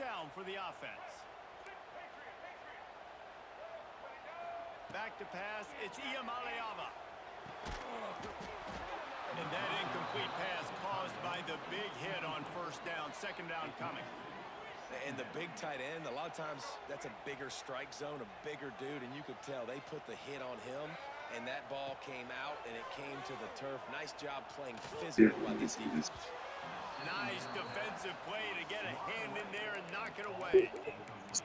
down for the offense. Back to pass. It's Iamaleava. And that incomplete pass caused by the big hit on first down. Second down coming. And the big tight end, a lot of times that's a bigger strike zone, a bigger dude, and you could tell they put the hit on him, and that ball came out, and it came to the turf. Nice job playing physical by this defense. Nice defensive play to get a hand in there and knock it away.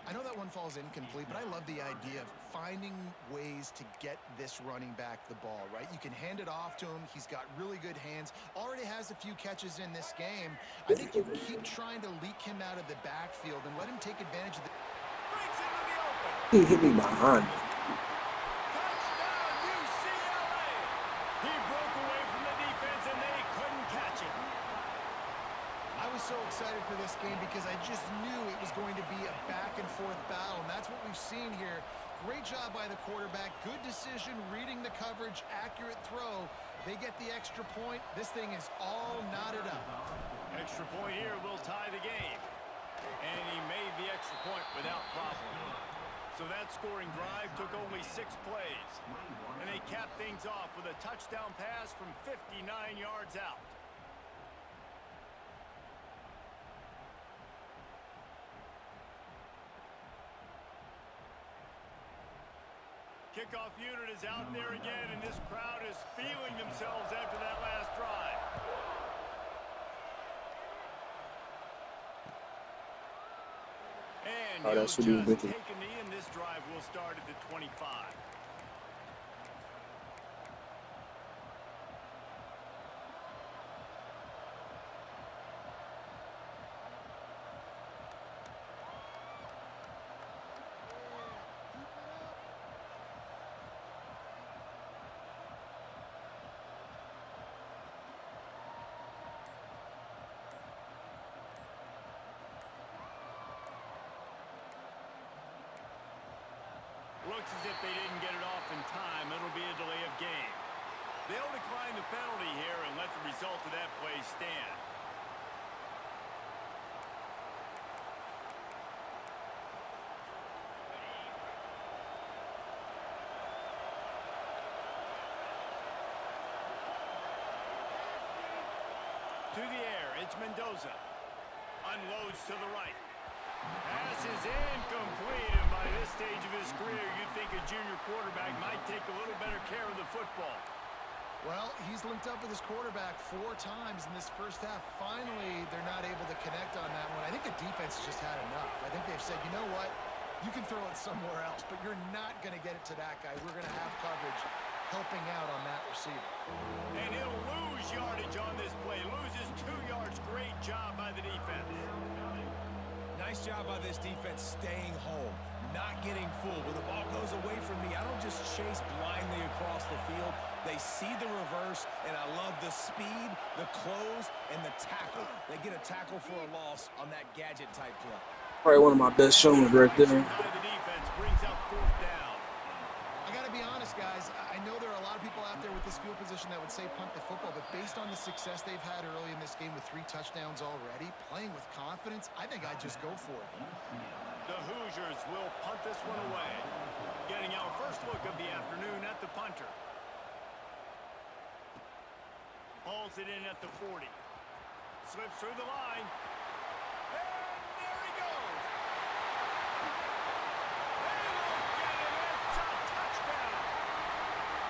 I know that one falls incomplete, but I love the idea of finding ways to get this running back the ball, right? You can hand it off to him. He's got really good hands. Already has a few catches in this game. I think you keep trying to leak him out of the backfield and let him take advantage of the... Breaks into the open. He hit me behind. Touchdown, UCLA. He broke away from the defense, and they couldn't catch him. I was so excited for this game because I just knew it was going to be a back-and-forth battle, and that's what we've seen here. Great job by the quarterback. Good decision, reading the coverage, accurate throw. They get the extra point. This thing is all knotted up. Extra point here will tie the game. And he made the extra point without problem. So that scoring drive took only 6 plays. And they capped things off with a touchdown pass from 59 yards out. Kickoff unit is out there again, and this crowd is feeling themselves after that last drive. And Oh, he'll that should just be wicked. take a knee, and this drive will start at the 25. Looks as if they didn't get it off in time. It'll be a delay of game. They'll decline the penalty here and let the result of that play stand. To the air, it's Mendoza. Unloads to the right. Pass is incomplete, and by this stage of his career, you'd think a junior quarterback might take a little better care of the football. Well, he's linked up with his quarterback 4 times in this first half. Finally, they're not able to connect on that one. I think the defense has just had enough. I think they've said, you know what? You can throw it somewhere else, but you're not going to get it to that guy. We're going to have coverage helping out on that receiver. And he'll lose yardage on this play. Loses 2 yards. Great job by the defense. Nice job by this defense staying home, not getting fooled. When the ball goes away from me, I don't just chase blindly across the field. They see the reverse, and I love the speed, the close, and the tackle. They get a tackle for a loss on that gadget-type play. Probably one of my best showings right there. By the defense brings up 4th down. I got to be honest, guys. I know there are a lot of people out there with this field position that would say punt the football, but based on the success they've had early in this game with 3 touchdowns already, playing with confidence, I think I'd just go for it. The Hoosiers will punt this one away. Getting our first look of the afternoon at the punter. Hauls it in at the 40. Slips through the line. And there he goes. Hey, look at him. It's a touchdown.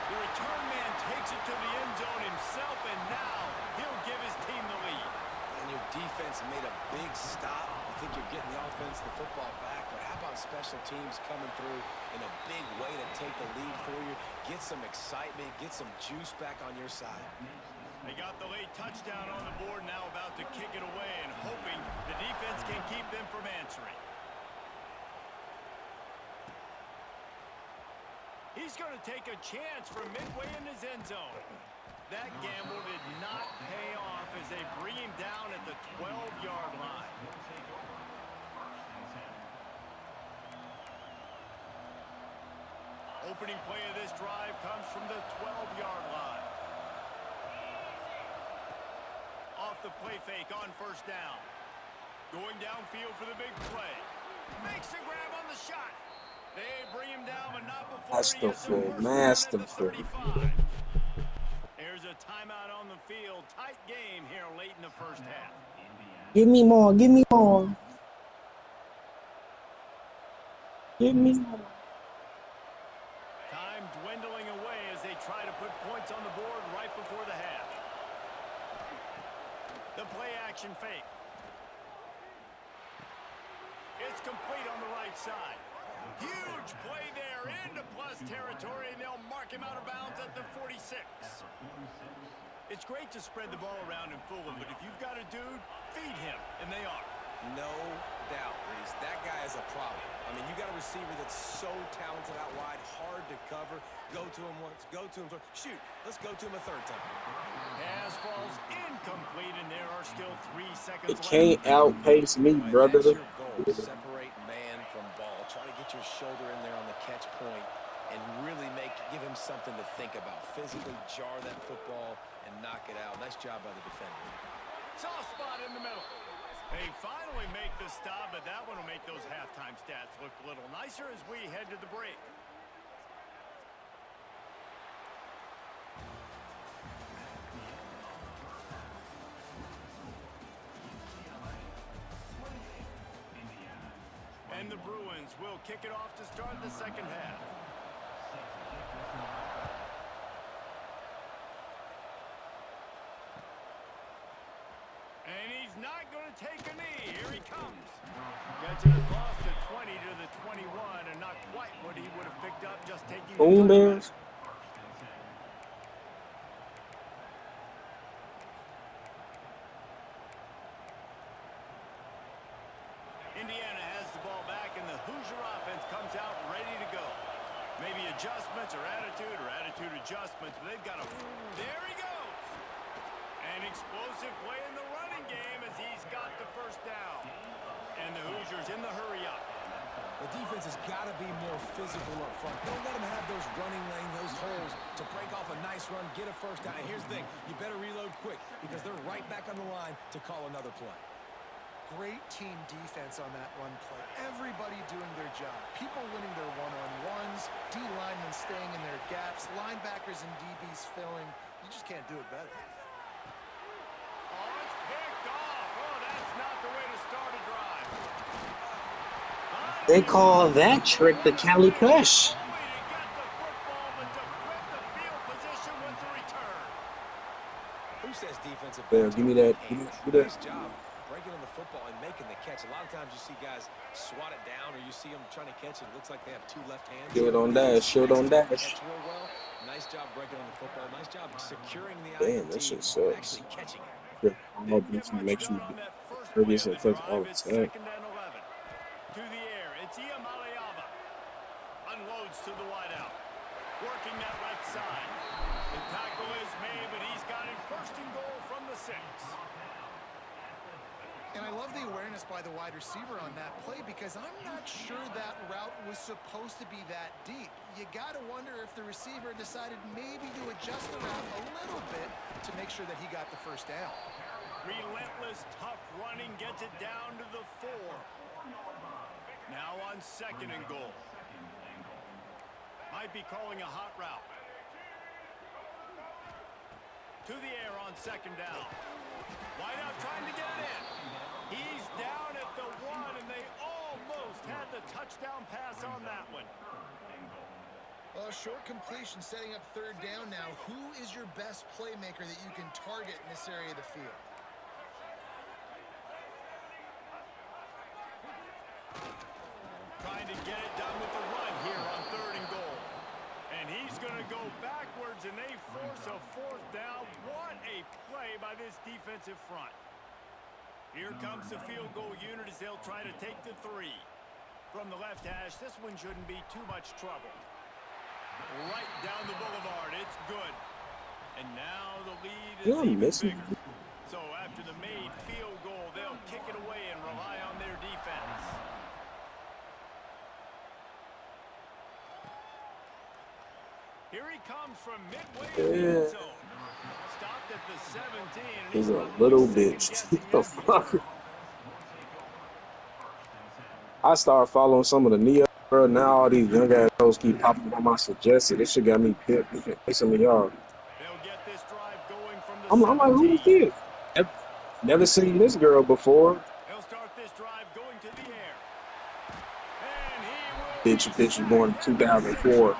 The return man takes it to the end zone himself, and now he'll give his team the lead. And your defense made a big stop. I think you're getting the offense, the football back, but how about special teams coming through in a big way to take the lead for you? Get some excitement, get some juice back on your side. They got the late touchdown on the board, now about to kick it away and hoping the defense can keep them from answering. He's going to take a chance from midway in his end zone. That gamble did not pay off as they bring him down at the 12-yard line. Opening play of this drive comes from the 12-yard line. Off the play fake on first down. Going downfield for the big play. flurry of Masterful, first down at the masterful. 35. There's a timeout on the field. Tight game here late in the first half. Give me more, give me more. Give me more. Time dwindling away as they try to put points on the board right before the half. The play action fake. It's complete on the right side. Huge play there into plus territory, and they'll mark him out of bounds at the 46. It's great to spread the ball around and fool him, but if you've got a dude, feed him, and they are. No doubt, Reese. That guy is a problem. I mean, you got a receiver that's so talented out wide, hard to cover. Go to him once, go to him twice. Shoot, let's go to him a third time. Pass falls incomplete, and there are still 3 seconds It left. can't outpace me, Right, brother. that's your goal. Separate man from ball. Try to get your shoulder in there on the catch point and really give him something to think about. Physically jar that football and knock it out. Nice job by the defender. Soft spot in the middle. They finally make the stop, but that one will make those halftime stats look a little nicer as we head to the break. And the Bruins will kick it off to start the second half. And he's not going to take a knee. Here he comes. Gets it across the 20 to the 21, and not quite what he would have picked up just taking the Boom touchback. Bears. Indiana has the ball back, and the Hoosier offense comes out ready to go. Maybe adjustments or attitude adjustments, but they've got a... There he goes! An explosive play in the running game as he's got the first down. And the Hoosiers in the hurry-up. The defense has got to be more physical up front. Don't let them have those running lane, those holes to break off a nice run, get a first down. And here's the thing, you better reload quick because they're right back on the line to call another play. Great team defense on that run play. Everybody doing their job. People winning their one-on-ones, D linemen staying in their gaps, linebackers and DBs filling. You just can't do it better. Oh, it's picked off. Oh, that's not the way to start a drive. They call that trick the Cali Push. Only to get the football, but to flip the field position with the return. Who says defensive Yeah, backs give me don't that. have hands? Give me that. Nice job breaking on the football and making the catch. A lot of times you see guys swat it down or you see them trying to catch it. It looks like they have 2 left hands. Shield on dash, shield on dash. Catch real well. Nice job breaking on the football. Nice job securing the Damn, INT that shit and sucks. actually catching it. I'm hoping to make sure you previous effects all the time. Second and 11. To the air, it's Iamaleava. Unloads to the wideout. Working that left side. The tackle is made, but he's got it first and goal from the 6. And I love the awareness by the wide receiver on that play because I'm not sure that route was supposed to be that deep. You got to wonder if the receiver decided maybe to adjust the route a little bit to make sure that he got the first down. Relentless, tough running gets it down to the 4. Now on second and goal. Might be calling a hot route. To the air on second down. Wideout trying to get it in. He's down at the 1, and they almost had the touchdown pass on that one. Well, short completion setting up third down now. Who is your best playmaker that you can target in this area of the field? Trying to get it done with the run here on third and goal. And he's going to go backwards, and they force a fourth down. What a play by this defensive front. Here comes the field goal unit as they'll try to take the 3. From the left hash, this one shouldn't be too much trouble. Right down the boulevard, it's good. And now the lead is even bigger. So after the made field goal, they'll kick it away and rely on their defense. Here he comes from midway in the end zone. Stopped at the 17. And He's a probably little second-guessing bitch. The every fuck? turn. I started following some of the Neo Bro, now all these young ass hoes keep popping on my suggested. This shit got me pissed. Hey, some of y'all. They'll get this drive going from the I'm like, who is 17. this? Never seen this girl before. He'll start this drive going to the air. And he will Bitch, you born in 2004.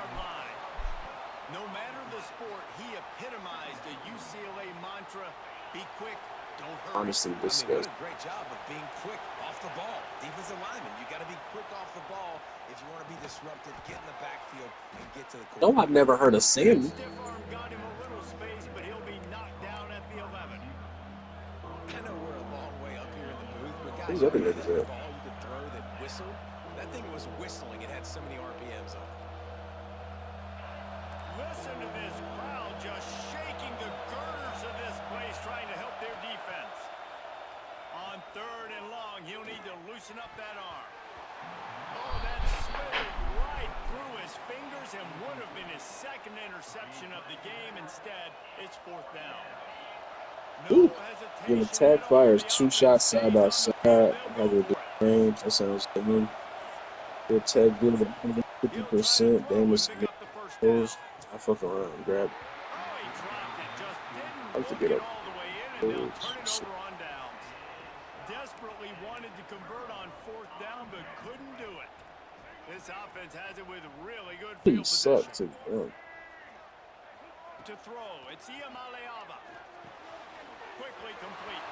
No matter the sport, he epitomized the UCLA mantra, be quick, don't hurry. Honestly, What disgusting. a great job of being quick off the ball. Defensive lineman, you got to be quick off the ball if you want to be disruptive, get in the backfield, and get to the No, quarterback. I've never heard of Sammy. Stiff arm got him a little space, but he'll be knocked down at the 11. I know we're a long way up here in the booth, but guys, Who's you other remember niggas that at? ball you could throw that whistled? That thing was whistling. It had so many RPMs on it. Listen to this crowd just shaking the girders of this place, trying to help their defense. On 3rd and long, he'll need to loosen up that arm. Oh, that slithered right through his fingers and would have been his second interception of the game. Instead, it's 4th down. Ooh. When the tag fires 2 shots side by side, has a good range. That sounds to me. The tag gives 150% damage to those. I fuck around and grab. I have to get up. Oh, shit. Desperately wanted to convert on 4th down, but couldn't do it. This offense has it with really good He field position. sucked to To throw, it's Iamaleava. Quickly complete.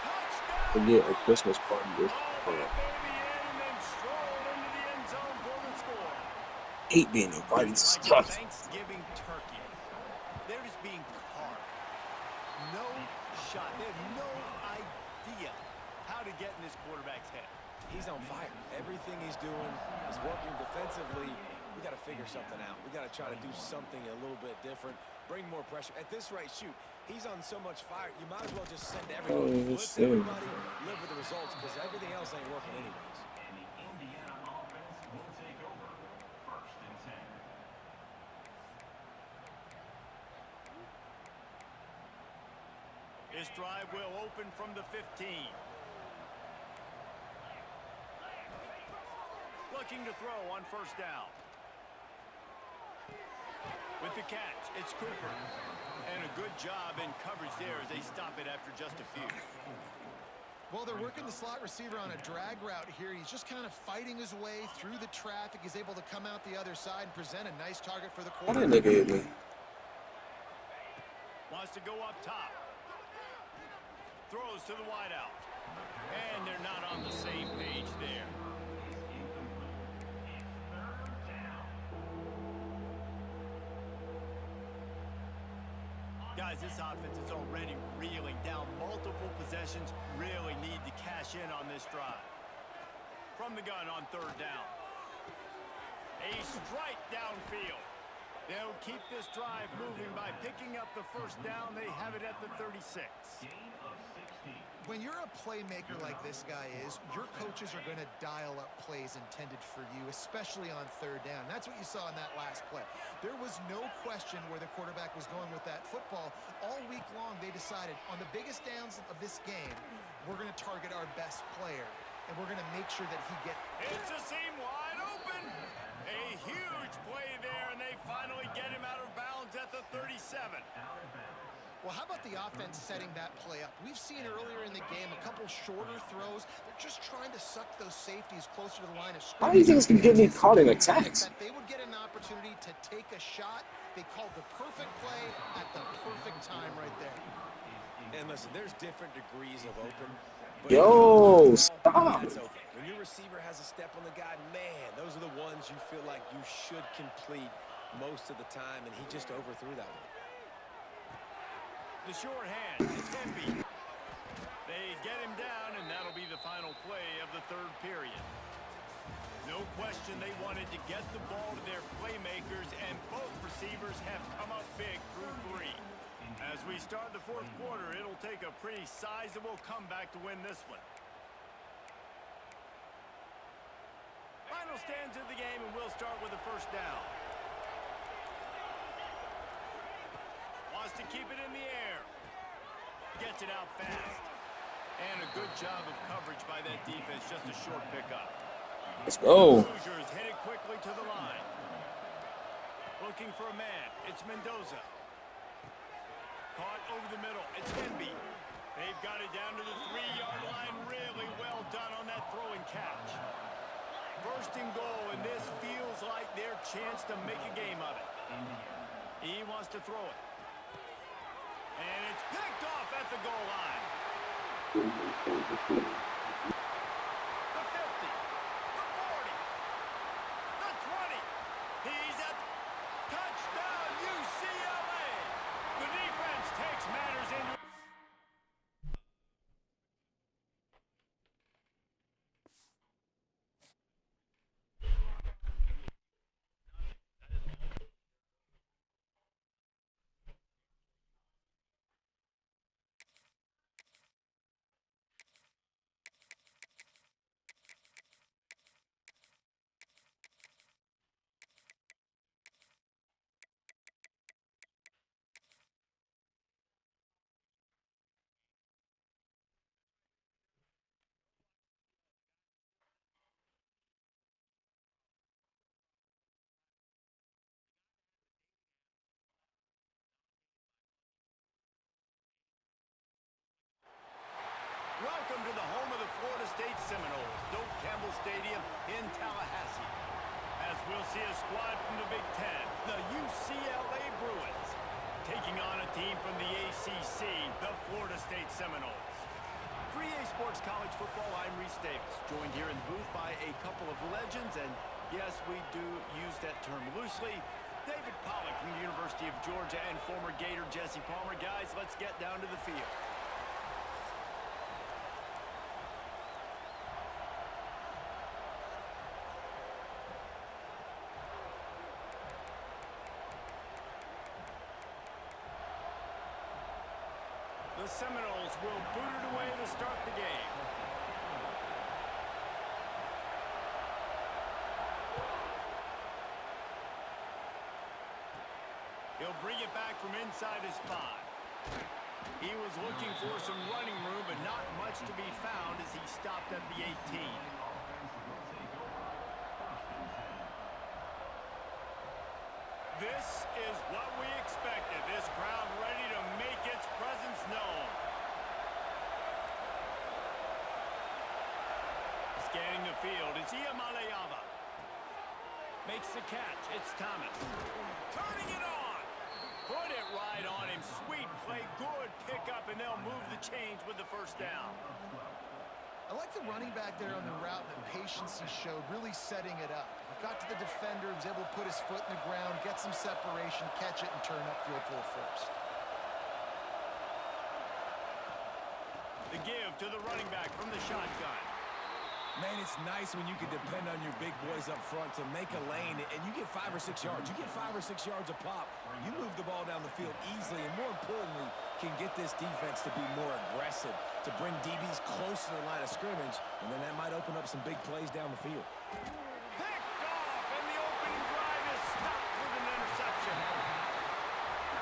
Touchdown! forget a Christmas party is. Oh, that baby in and then strolled into the end zone for the score. Hate being invited to Like stuff. Thanksgiving turkey. They're just being carved. No shot. They have no idea how to get in this quarterback's head. He's on fire. Everything he's doing is working defensively. We got to figure something out. We got to try to do something a little bit different. Bring more pressure. At this rate, shoot, he's on so much fire. You might as well just send everybody. Blitz everybody, live with the results, because everything else ain't working anyways. This drive will open from the 15. Looking to throw on 1st down. With the catch, it's Cooper. And a good job in coverage there as they stop it after just a few. Well, they're working the slot receiver on a drag route here. He's just kind of fighting his way through the traffic. He's able to come out the other side and present a nice target for the Why that quarterback. nigga hit me? Wants to go up top. Throws to the wideout. And they're not on the same page there. Guys, this offense is already reeling down. Multiple possessions, really need to cash in on this drive. From the gun on 3rd down. A strike downfield. They'll keep this drive moving by picking up the 1st down. They have it at the 36. When you're a playmaker like this guy is, your coaches are going to dial up plays intended for you, especially on 3rd down. That's what you saw in that last play. There was no question where the quarterback was going with that football. All week long, they decided on the biggest downs of this game, we're going to target our best player, and we're going to make sure that he gets... It's a seam wide open. A huge play there, and they finally get him out of bounds at the 37. Well, how about the offense setting that play up? We've seen earlier in the game a couple shorter throws. They're just trying to suck those safeties closer to the line of How do you scrimmage. think this can get me caught in attacks? That they would get an opportunity to take a shot. They called the perfect play at the perfect time right there. And listen, there's different degrees of open. Yo, stop. That's okay. When your receiver has a step on the guy, man, those are the ones you feel like you should complete most of the time, and he just overthrew that one. The short hand, it's Hemby. They get him down, and that'll be the final play of the 3rd period. No question they wanted to get the ball to their playmakers, and both receivers have come up big through 3. As we start the 4th quarter, it'll take a pretty sizable comeback to win this one. Final stands of the game, and we'll start with the 1st down. Wants to keep it in the air. Gets it out fast. And a good job of coverage by that defense. Just a short pickup. Let's go. Hoosiers hit it quickly to the line. Looking for a man. It's Mendoza. Caught over the middle. It's Hemby. They've got it down to the 3-yard line. Really well done on that throw and catch. First and goal, and this feels like their chance to make a game of it. He wants to throw it. And it's picked off at the goal line. The 50, the 40, the 20. He's at touchdown, UCLA. The defense takes matters into Welcome to the home of the Florida State Seminoles, Doak Campbell Stadium in Tallahassee. As we'll see a squad from the Big Ten, the UCLA Bruins, taking on a team from the ACC, the Florida State Seminoles. For EA Sports College Football, I'm Reese Davis, joined here in the booth by a couple of legends, and yes, we do use that term loosely. David Pollack from the University of Georgia and former Gator Jesse Palmer. Guys, let's get down to the field. The Seminoles will boot it away to start the game. He'll bring it back from inside his 5. He was looking for some running room, but not much to be found as he stopped at the 18. This is what we expected. This crowd ready to make its presence known. Scanning the field, it's Iamaleava. Makes the catch, it's Thomas. Turning it on. Put it right on him. Sweet play, good pickup, and they'll move the chains with the first down. I like the running back there on the route and the patience he showed, really setting it up. Got to the defender, was able to put his foot in the ground, get some separation, catch it, and turn upfield for the first. The give to the running back from the shotgun. Man, it's nice when you can depend on your big boys up front to make a lane, and you get 5 or 6 yards. You get 5 or 6 yards a pop. You move the ball down the field easily, and more importantly, can get this defense to be more aggressive, to bring DBs close to the line of scrimmage, and then that might open up some big plays down the field. Picked off, and the opening drive is stopped with an interception.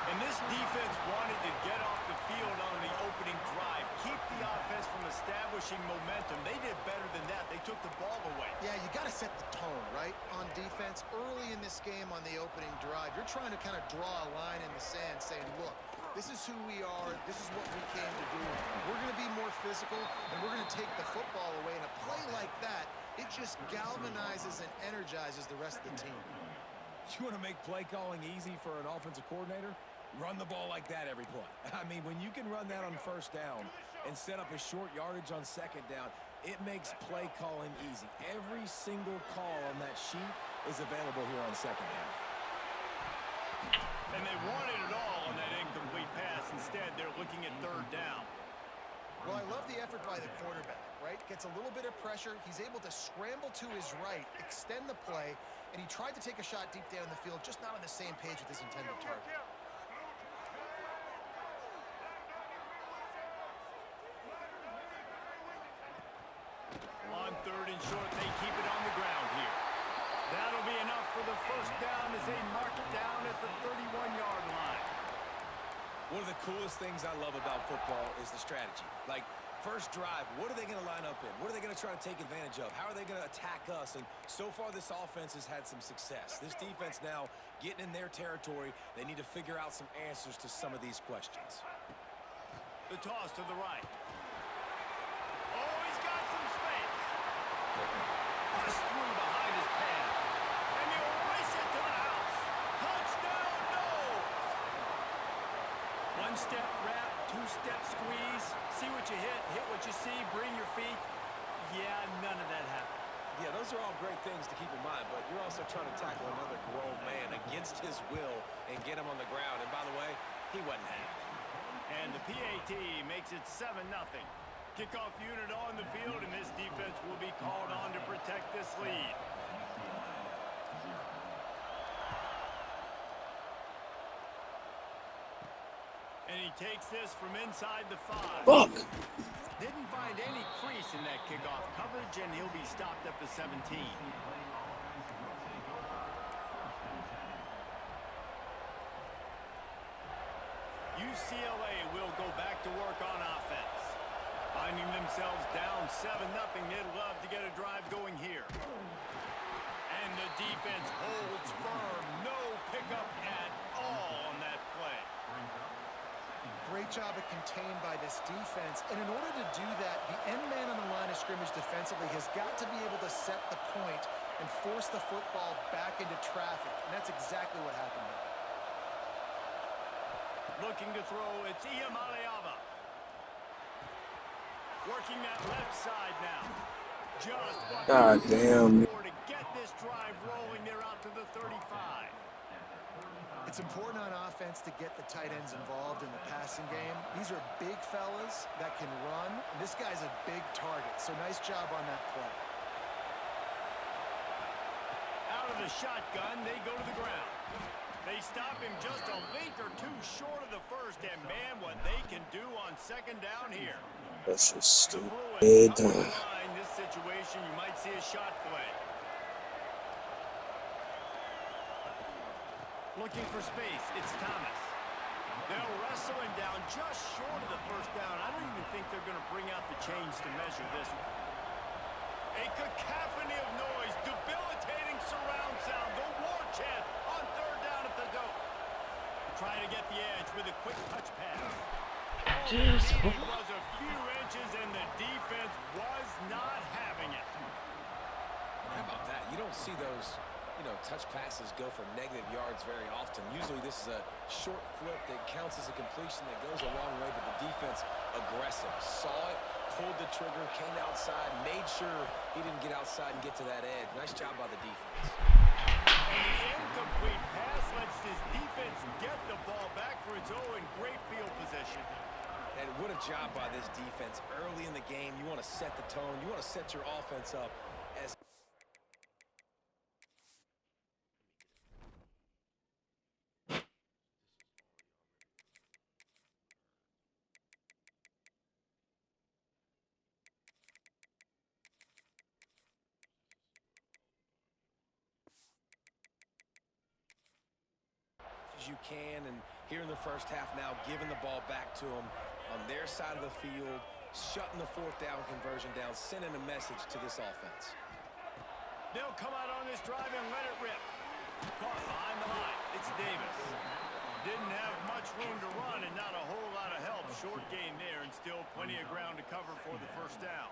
And this defense wanted to get off the field on the opening drive, keep the offense from establishing momentum. They did better than that. They took the ball away. Yeah, you got to set the tone, right, on defense. Early in this game on the opening drive, you're trying to kind of draw a line in the sand saying, look, this is who we are. This is what we came to do. We're going to be more physical, and we're going to take the football away. And a play like that, it just galvanizes and energizes the rest of the team. You want to make play calling easy for an offensive coordinator? Run the ball like that every play. I mean, when you can run that on first down and set up a short yardage on second down, it makes play calling easy. Every single call on that sheet is available here on second down. And they wanted it all on that incomplete pass. Instead, they're looking at third down. Well, I love the effort by the quarterback, right? Gets a little bit of pressure. He's able to scramble to his right, extend the play, and he tried to take a shot deep down the field, just not on the same page with his intended target. On third and short, they keep it on the ground here. That'll be enough for the first down as they mark it down at the 31-yard line. One of the coolest things I love about football is the strategy. Like, First drive, what are they going to line up in? What are they going to try to take advantage of? How are they going to attack us? And so far, this offense has had some success. This defense now getting in their territory. They need to figure out some answers to some of these questions. The toss to the right. Oh, he's got some space. Push through behind his pad. And he'll race it to the house. Touchdown, no! One-step wrap, two-step squeeze. See what you hit what you see, bring your feet. Yeah, none of that happened. Yeah, those are all great things to keep in mind, but you're also trying to tackle another grown man against his will and get him on the ground. And by the way, he wasn't happy. And the PAT makes it 7-0. Kickoff unit on the field, and this defense will be called on to protect this lead. And he takes this from inside the 5. Fuck. Didn't find any crease in that kickoff coverage, and he'll be stopped at the 17. UCLA will go back to work on offense. Finding themselves down 7-0, they'd love to get a drive going here. And the defense holds firm. No pickup at all on that play. Great job of contained by this defense. And in order to do that, the end man on the line of scrimmage defensively has got to be able to set the point and force the football back into traffic. And that's exactly what happened there. Looking to throw, it's Iamaleava. Working that left side now. Just God damn. to get this drive rolling, they're out to the 35. It's important on offense to get the tight ends involved in the passing game. These are big fellas that can run, and this guy's a big target. So nice job on that play. Out of the shotgun, they go to the ground. They stop him just a length or two short of the first, and man, what they can do on second down here. That's just The stupid. Bruins up the line, this situation, you might see a shot play. Looking for space, it's Thomas. They'll wrestle him down just short of the first down. I don't even think they're going to bring out the chains to measure this one. A cacophony of noise, debilitating surround sound, the war chant on third down at the dope. Trying to get the edge with a quick touch pass. All they needed was a few inches, and the defense was not having it. How about that? You don't see those, touch passes go for negative yards very often. Usually this is a short flip that counts as a completion that goes a long way, but the defense aggressive. Saw it, pulled the trigger, came outside, made sure he didn't get outside and get to that edge. Nice job by the defense. And the incomplete pass lets this defense get the ball back for its own great field position. And what a job by this defense. Early in the game, you want to set the tone. You want to set your offense up as... you can, and here in the first half now, giving the ball back to them on their side of the field, shutting the fourth down conversion down, sending a message to this offense. They'll come out on this drive and let it rip. Caught behind the line. It's Davis. Didn't have much room to run and not a whole lot of help. Short gain there and still plenty of ground to cover for the first down.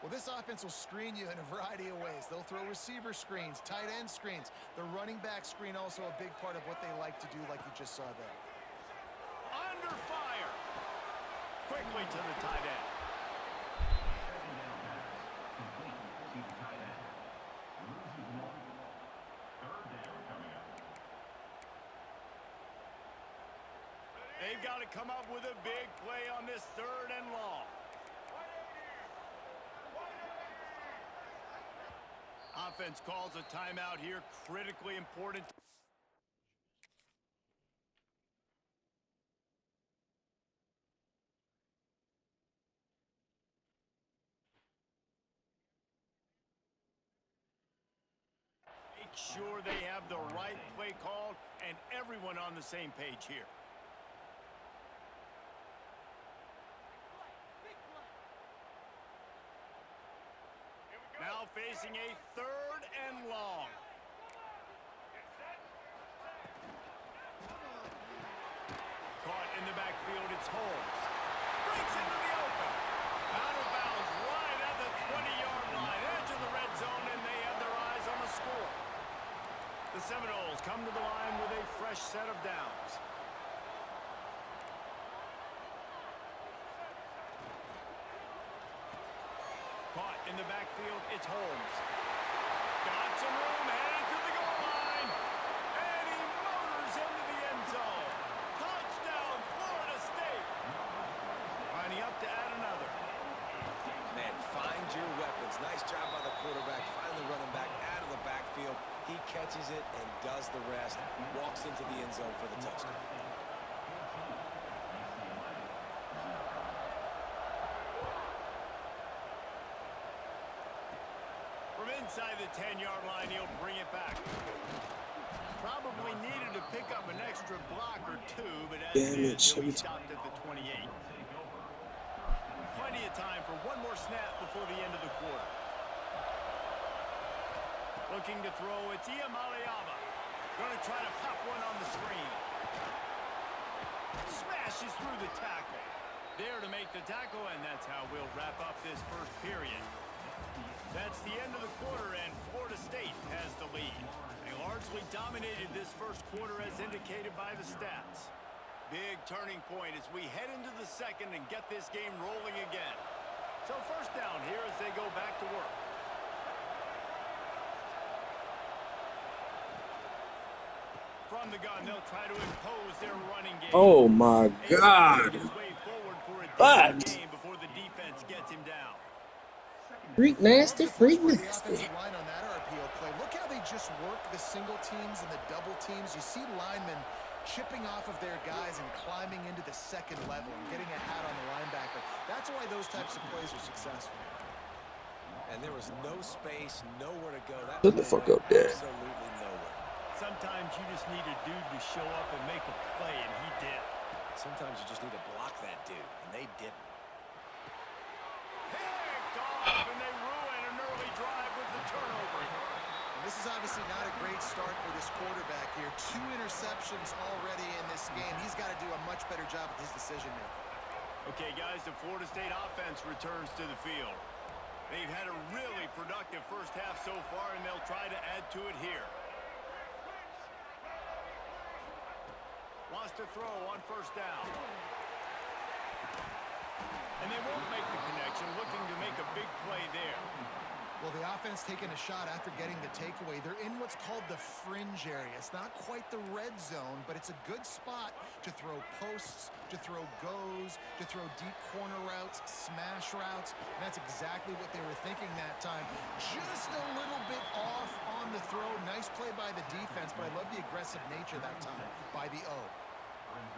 Well, this offense will screen you in a variety of ways. They'll throw receiver screens, tight end screens. The running back screen also a big part of what they like to do, like you just saw there. Under fire. Quickly to the tight end. They've got to come up with a big play on this third and long. Offense calls a timeout here, critically important. Make sure they have the right play called and everyone on the same page here. facing a 3rd and long. Caught in the backfield, it's Holmes. Breaks into the open. Out of bounds right at the 20-yard line. Edge of the red zone, and they have their eyes on the score. The Seminoles come to the line with a fresh set of downs. Caught in the backfield, it's Holmes. Got some room, headed to the goal line. And he motors into the end zone. Touchdown, Florida State. Lining up to add another. Man, find your weapons. Nice job by the quarterback, finally running back out of the backfield. He catches it and does the rest. Walks into the end zone for the touchdown. From inside the 10-yard line, he'll bring it back. Probably needed to pick up an extra block or two, but as it is, he'll be stopped at the 28. Plenty of time for one more snap before the end of the quarter. Looking to throw, it's Iamaleava. Going to try to pop one on the screen. Smashes through the tackle. There to make the tackle, and that's how we'll wrap up this first period. That's the end of the quarter, and Florida State has the lead. They largely dominated this first quarter as indicated by the stats. Big turning point as we head into the second and get this game rolling again. So first down here as they go back to work. From the gun, they'll try to impose their running game. Oh my God! But before the defense gets him down. Freak nasty, freak The nasty. offensive line on that RPO play. Look how they just work the single teams and the double teams. You see linemen chipping off of their guys and climbing into the second level and getting a hat on the linebacker. That's why those types of plays are successful. And there was no space, nowhere to go. That Shut the fuck up, Dad. Absolutely nowhere. Sometimes you just need a dude to show up and make a play, and he did. Sometimes you just need to block that dude, and they didn't. Picked off, and they ruin an early drive with the turnover. And this is obviously not a great start for this quarterback here. 2 interceptions already in this game. He's got to do a much better job with his decision-making. Okay, guys, the Florida State offense returns to the field. They've had a really productive first half so far, and they'll try to add to it here. Wants to throw on first down. And they won't make the connection, looking to make a big play there. Well, the offense taking a shot after getting the takeaway. They're in what's called the fringe area. It's not quite the red zone, but it's a good spot to throw posts, to throw goes, to throw deep corner routes, smash routes. And that's exactly what they were thinking that time. Just a little bit off on the throw. Nice play by the defense, but I love the aggressive nature that time by the O.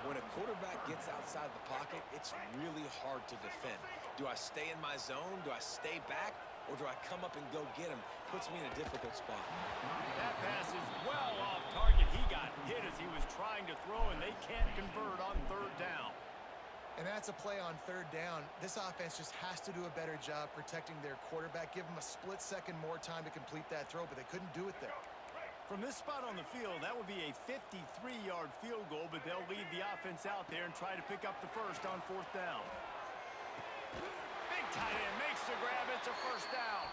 When a quarterback gets outside the pocket, it's really hard to defend. Do I stay in my zone? Do I stay back? Or do I come up and go get him? Puts me in a difficult spot. That pass is well off target. He got hit as he was trying to throw, and they can't convert on third down. And that's a play on third down. This offense just has to do a better job protecting their quarterback. Give them a split second more time to complete that throw, but they couldn't do it there. From this spot on the field, that would be a 53-yard field goal, but they'll leave the offense out there and try to pick up the first on fourth down. Big tight end makes the grab. It's a first down.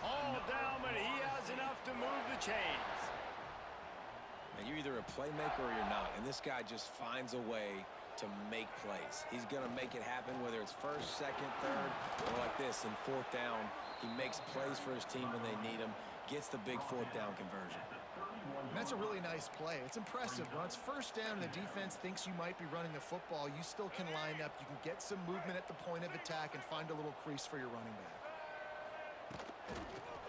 All down, but he has enough to move the chains. Now, you're either a playmaker or you're not, and this guy just finds a way to make plays. He's going to make it happen, whether it's first, second, third, or like this in fourth down. He makes plays for his team when they need him, gets the big fourth down conversion. And that's a really nice play. It's impressive. When it's first down and the defense thinks you might be running the football, you still can line up. You can get some movement at the point of attack and find a little crease for your running back.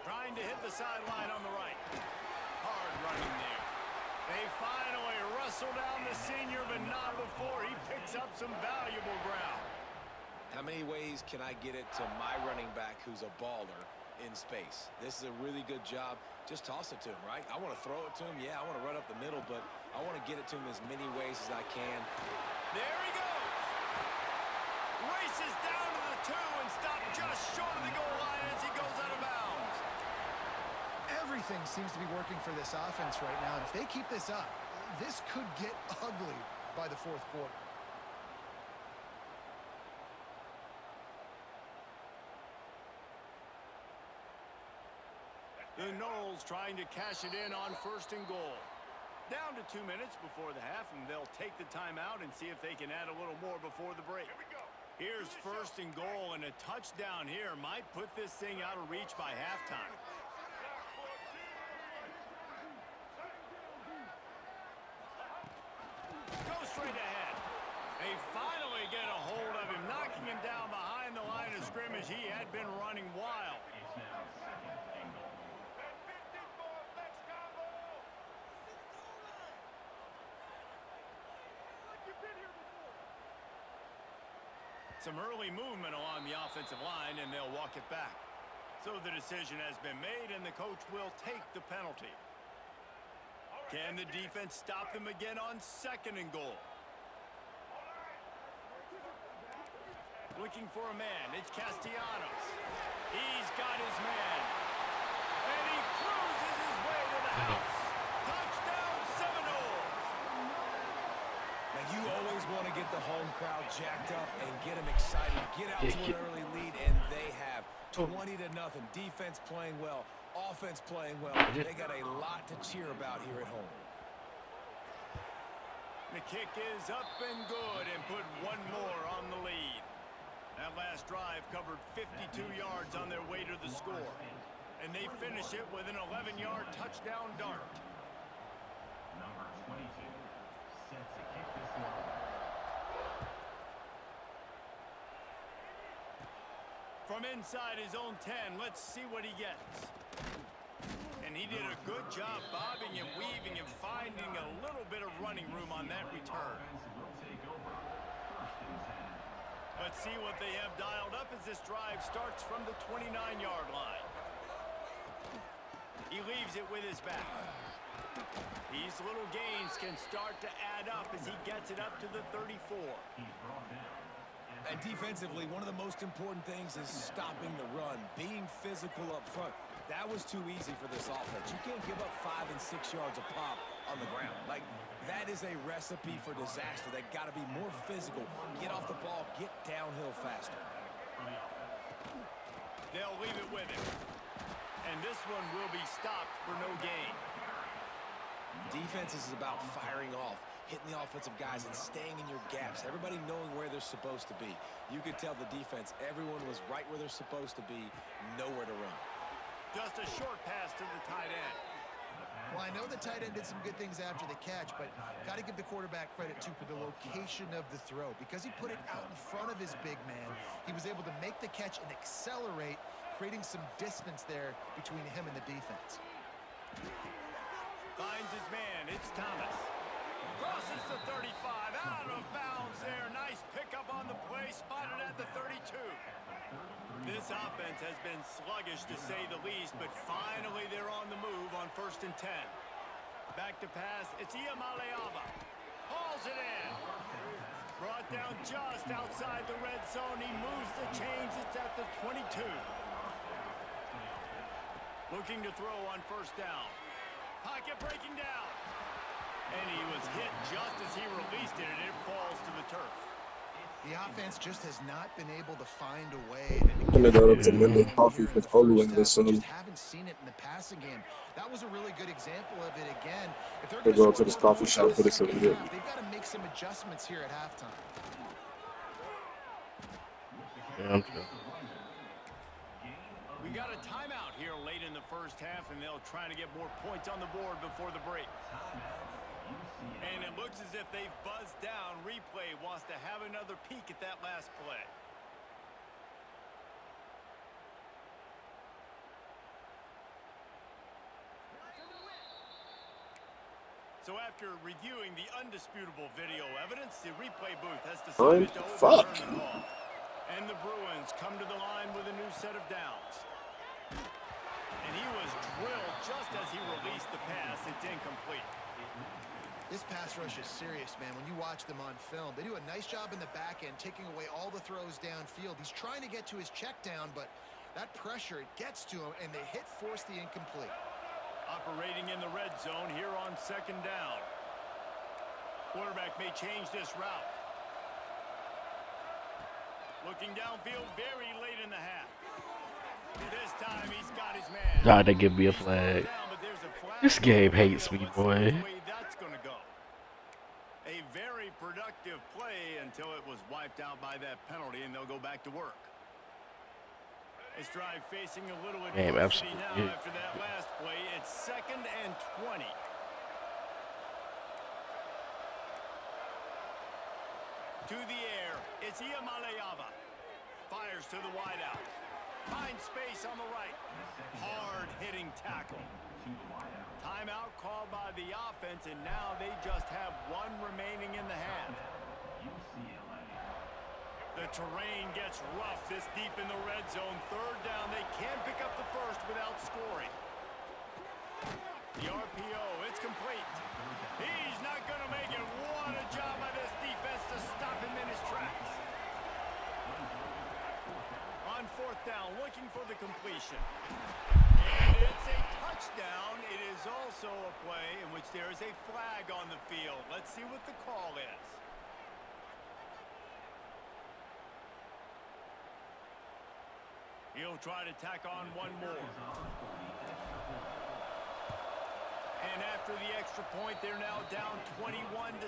Trying to hit the sideline on the right. Hard running there. They finally wrestle down the senior, but not before he picks up some valuable ground. How many ways can I get it to my running back who's a baller in space? This is a really good job. Just toss it to him, right? I want to throw it to him. Yeah, I want to run up the middle, but I want to get it to him as many ways as I can. There he goes. Races down to the 2 and stopped just short of the goal line as he goes out of bounds. everything seems to be working for this offense right now. And if they keep this up, this could get ugly by the fourth quarter. The Noles trying to cash it in on 1st and goal. Down to 2 minutes before the half, and they'll take the timeout and see if they can add a little more before the break. Here's 1st and goal, and a touchdown here might put this thing out of reach by halftime. Go straight ahead. They finally get a hold of him, knocking him down behind the line of scrimmage. He had been running wild. Some early movement along the offensive line, and they'll walk it back. So the decision has been made, and the coach will take the penalty. Can the defense stop them again on 2nd and goal? Looking for a man. It's Castellanos. He's got his man. And he cruises his way to the house. Touchdown, Seminoles. Now, you always want to get the home crowd jacked up and get them excited. Get out to an early lead, and they have 20-0. Defense playing well. Offense playing well. They got a lot to cheer about here at home. The kick is up and good and put one more on the lead. That last drive covered 52 yards on their way to the score. And they finish it with an 11-yard touchdown dart. Number 22 set to kick this one. From inside his own 10, let's see what he gets. And he did a good job bobbing and weaving and finding a little bit of running room on that return. Let's see what they have dialed up as this drive starts from the 29-yard line. He leaves it with his back. These little gains can start to add up as he gets it up to the 34. And defensively, one of the most important things is stopping the run, being physical up front. That was too easy for this offense. You can't give up 5 and 6 yards a pop on the ground. Like, that is a recipe for disaster. They got to be more physical, get off the ball, get downhill faster. They'll leave it with him. And this one will be stopped for no gain. Defense is about firing off, hitting the offensive guys and staying in your gaps. Everybody knowing where they're supposed to be. You could tell the defense, everyone was right where they're supposed to be, nowhere to run. Just a short pass to the tight end. Well, I know the tight end did some good things after the catch, but got to give the quarterback credit, too, for the location of the throw. Because he put it out in front of his big man, he was able to make the catch and accelerate, creating some distance there between him and the defense. Finds his man. It's Thomas. Crosses the 35. Out of bounds there. Nice pickup on the play. Spotted at the 32. This offense has been sluggish, to say the least, but finally they're on the move on 1st and 10. Back to pass. It's Iamaleava. Hauls it in. Brought down just outside the red zone. He moves the chains. It's at the 22. Looking to throw on 1st down. Pocket breaking down. And he was hit just as he released it, and it falls to the turf. The offense just has not been able to find a way. I'm gonna go to Linda Coffee for Olu in this We one. just haven't seen it in the passing game. That was a really good example of it again. If they're They going go to this coffee shop for this second video. half, they've got to make some adjustments here at halftime. Yeah, I'm sure. We got a timeout here late in the first half, and they'll try to get more points on the board before the break. And it looks as if they've buzzed down. Replay wants to have another peek at that last play. So after reviewing the undisputable video evidence, the replay booth has decided to overturn the call. And the Bruins come to the line with a new set of downs. And he was drilled just as he released the pass. It's incomplete. This pass rush is serious, man. When you watch them on film, they do a nice job in the back end, taking away all the throws downfield. He's trying to get to his check down, but that pressure, it gets to him, and they force the incomplete. Operating in the red zone here on second down. Quarterback may change this route. Looking downfield very late in the half. This time he's got his man. God, they give me a flag. This game hates me, boy. That's going to go. A very productive play until it was wiped out by that penalty, and they'll go back to work. This drive facing a little adversity now after that last play. It's 2nd and 20. To the air, it's Iamaleava. Fires to the wideout. Finds space on the right. Hard-hitting tackle. Timeout called by the offense, and now they just have one remaining in the half. The terrain gets rough this deep in the red zone. 3rd down, they can't pick up the first without scoring. The RPO, it's complete. He's not going to make it. What a job by this defense to stop him in his tracks. On 4th down, looking for the completion. And it's a touchdown. It is also a play in which there is a flag on the field. Let's see what the call is. He'll try to tack on one more. And after the extra point, they're now down 21-7.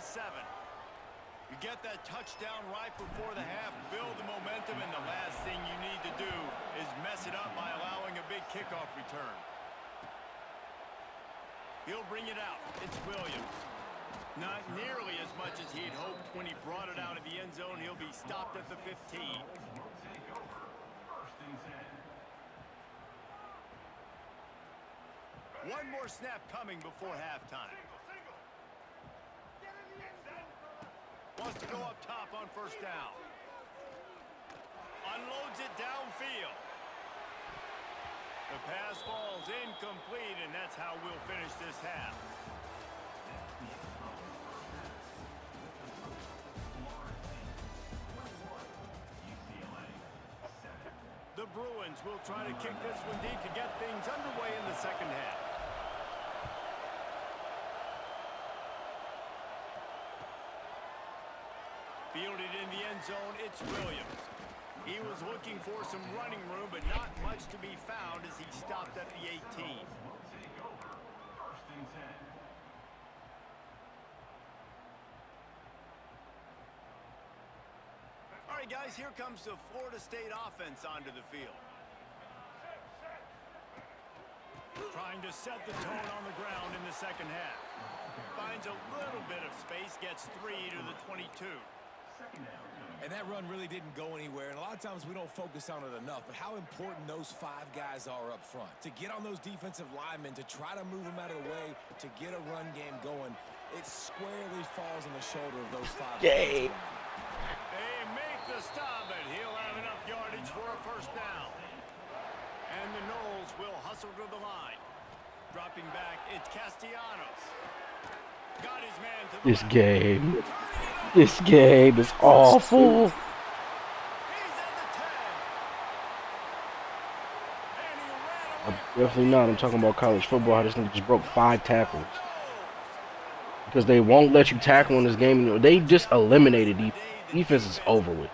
You get that touchdown right before the half, build the momentum, and the last thing you need to do is mess it up by allowing a big kickoff return. He'll bring it out. It's Williams. Not nearly as much as he'd hoped when he brought it out of the end zone. He'll be stopped at the 15. One more snap coming before halftime. Wants to go up top on 1st down. Unloads it downfield. The pass falls incomplete, and that's how we'll finish this half. The Bruins will try to kick this one deep to get things underway in the 2nd half. Fielded in the end zone, it's Williams. He was looking for some running room, but not much to be found as he stopped at the 18. All right, guys, here comes the Florida State offense onto the field. Trying to set the tone on the ground in the 2nd half. Finds a little bit of space, gets 3 to the 22. And that run really didn't go anywhere, and a lot of times we don't focus on it enough, but how important those 5 guys are up front. To get on those defensive linemen, to try to move them out of the way, to get a run game going, it squarely falls on the shoulder of those 5 guys. They make the stop, and he'll have enough yardage for a 1st down. And the Noles will hustle to the line. Dropping back, it's Castellanos. Got his man to the This game is awful. He's at the 10. Definitely not. I'm talking about college football. How this nigga just broke 5 tackles. Because they won't let you tackle in this game. They just eliminated the defense is over with.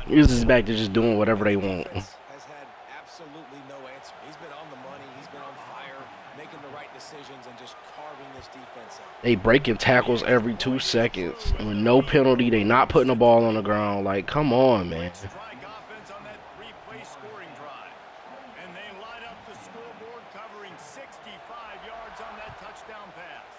This is back to just doing whatever they want. Has had absolutely no answer. He's been on the money. He's been on fire, making the right decisions and just carving this defense out. They breaking tackles every 2 seconds. With no penalty, they not putting the ball on the ground. Like, come on, man. Strike offense on that 3-play scoring drive. And they light up the scoreboard, covering 65 yards on that touchdown pass.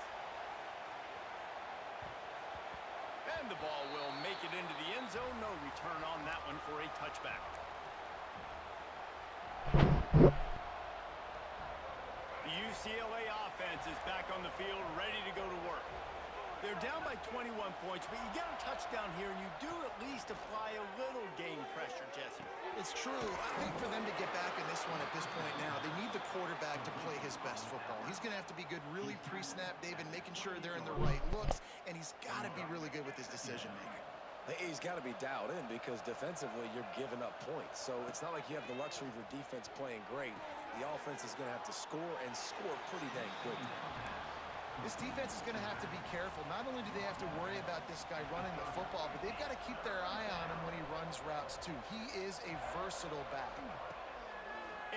And the ball will make it into the end zone. No return on that one for a touchback. The UCLA offense is back on the field, ready to go to work. They're down by 21 points, but you get a touchdown here, and you do at least apply a little game pressure, Jesse. It's true. I think for them to get back in this one at this point now, they need the quarterback to play his best football. He's going to have to be good really pre-snap, David, making sure they're in the right looks, and he's got to be really good with his decision-making. He's got to be dialed in because defensively you're giving up points. So it's not like you have the luxury of your defense playing great the offense is going to have to score and score pretty dang quickly. This defense is going to have to be careful. Not only do they have to worry about this guy running the football, but they've got to keep their eye on him when he runs routes too. He is a versatile back.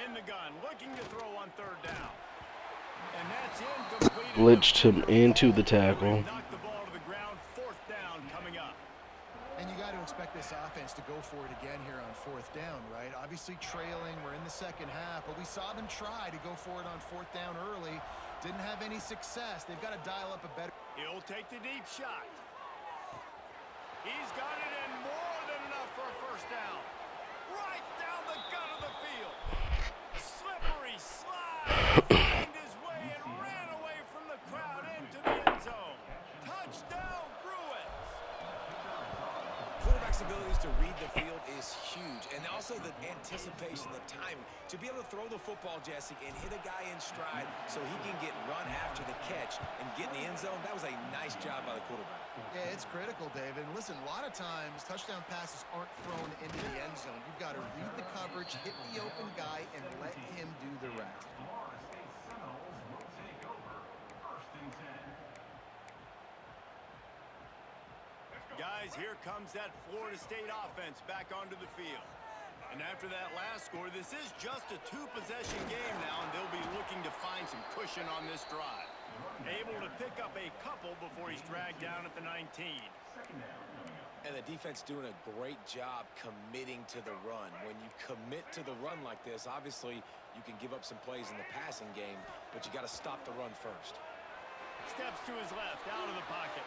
In the gun, looking to throw on third down. And that's incomplete. Glitched him into the tackle. Knocked the ball to the ground. Fourth down coming up. And you got to expect this offense to go for it again here on fourth down, right? Obviously trailing. We're in the second half, but we saw them try to go for it on fourth down early. Didn't have any success. They've got to dial up a better... He'll take the deep shot. He's got it in more than enough for a first down. Right down the gut of the field. Slippery slide. Find his way and ran away from the crowd into the end zone. Touchdown, Bruins. Quarterback's abilities to read the field is huge, and also the anticipation, the timing. To be able to throw the football, Jesse, and hit a guy in stride so he can get run after the catch and get in the end zone, that was a nice job by the quarterback. Yeah, it's critical, David. Listen, a lot of times touchdown passes aren't thrown into the end zone. You've got to read the coverage, hit the open guy, and let him do the rest. Florida State Seminoles will take over 1st and 10. Guys, here comes that Florida State offense back onto the field. And after that last score, this is just a two-possession game now, and they'll be looking to find some cushion on this drive. Able to pick up a couple before he's dragged down at the 19. And the defense doing a great job committing to the run. When you commit to the run like this, obviously you can give up some plays in the passing game, but you got to stop the run first. Steps to his left, out of the pocket.